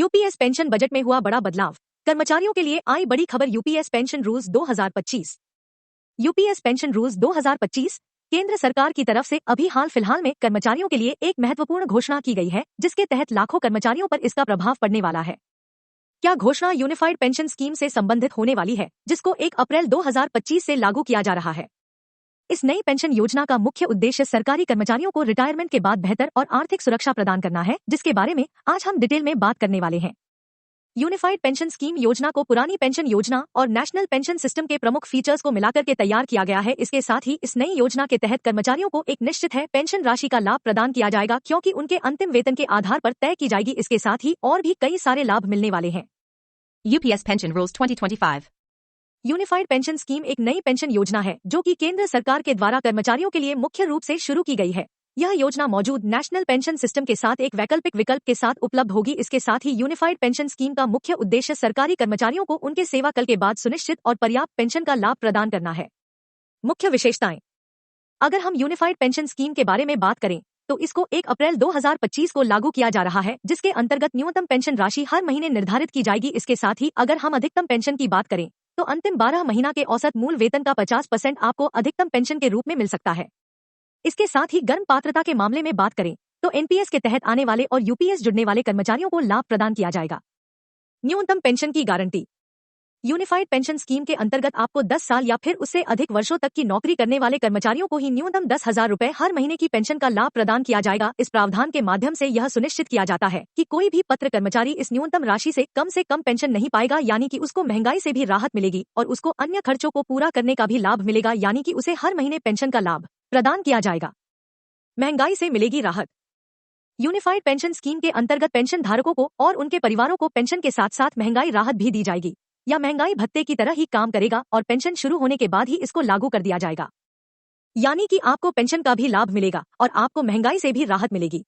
UPS pension budget में हुआ बड़ा बदलाव। कर्मचारियों के लिए आई बड़ी खबर। UPS pension rules 2025। UPS pension rules 2025 केंद्र सरकार की तरफ से अभी हाल फिलहाल में कर्मचारियों के लिए एक महत्वपूर्ण घोषणा की गई है, जिसके तहत लाखों कर्मचारियों पर इसका प्रभाव पड़ने वाला है। क्या घोषणा यूनिफाइड पेंशन स्कीम से संबंधित होने वाली है, जिसको 1 अप्रैल 2025 से लागू किया जा रहा है। इस नई पेंशन योजना का मुख्य उद्देश्य सरकारी कर्मचारियों को रिटायरमेंट के बाद बेहतर और आर्थिक सुरक्षा प्रदान करना है, जिसके बारे में आज हम डिटेल में बात करने वाले हैं। यूनिफाइड पेंशन स्कीम योजना को पुरानी पेंशन योजना और नेशनल पेंशन सिस्टम के प्रमुख फीचर्स को मिलाकर के तैयार किया गया है। इसके साथ ही इस नई योजना के तहत कर्मचारियों को एक निश्चित है पेंशन राशि का लाभ प्रदान किया जाएगा, क्योंकि उनके अंतिम वेतन के आधार पर तय की जाएगी। इसके साथ ही और भी कई सारे लाभ मिलने वाले हैं। UPS Pension Rules 2025। Unified pension scheme एक नई पेंशन योजना है जो कि केंद्र सरकार के द्वारा कर्मचारियों के लिए मुख्य रूप से शुरू की गई है। यह योजना मौजूद नेशनल पेंशन सिस्टम के साथ एक वैकल्पिक विकल्प के साथ उपलब्ध होगी। इसके साथ ही यूनिफाइड पेंशन स्कीम का मुख्य उद्देश्य सरकारी कर्मचारियों को उनके सेवा काल के बाद सुनिश्चित और पर्याप्त पेंशन का लाभ प्रदान करना है। मुख्य विशेषताएं। अगर हम यूनिफाइड पेंशन स्कीम के बारे में बात करें तो इसको 1 अप्रैल 2025 को लागू किया जा रहा है, जिसके अंतर्गत न्यूनतम पेंशन राशि हर महीने निर्धारित की जाएगी। इसके साथ ही अगर हम अधिकतम पेंशन की बात करें तो अंतिम 12 महीना के औसत मूल वेतन का 50% आपको अधिकतम पेंशन के रूप में मिल सकता है। इसके साथ ही गर्म पात्रता के मामले में बात करें तो एनपीएस के तहत आने वाले और यूपीएस जुड़ने वाले कर्मचारियों को लाभ प्रदान किया जाएगा। न्यूनतम पेंशन की गारंटी। यूनिफाइड पेंशन स्कीम के अंतर्गत आपको 10 साल या फिर उससे अधिक वर्षों तक की नौकरी करने वाले कर्मचारियों को ही न्यूनतम 10,000 रुपए हर महीने की पेंशन का लाभ प्रदान किया जाएगा। इस प्रावधान के माध्यम से यह सुनिश्चित किया जाता है कि कोई भी पत्र कर्मचारी इस न्यूनतम राशि से कम पेंशन नहीं पाएगा, यानी कि उसको महंगाई से भी राहत मिलेगी और उसको अन्य खर्चों को पूरा करने का भी लाभ मिलेगा, यानी कि उसे हर महीने पेंशन का लाभ प्रदान किया जाएगा। महंगाई से मिलेगी राहत। यूनिफाइड पेंशन स्कीम के अंतर्गत पेंशन धारकों को और उनके परिवारों को पेंशन के साथ साथ महंगाई राहत भी दी जाएगी। या महंगाई भत्ते की तरह ही काम करेगा और पेंशन शुरू होने के बाद ही इसको लागू कर दिया जाएगा, यानी कि आपको पेंशन का भी लाभ मिलेगा और आपको महंगाई से भी राहत मिलेगी।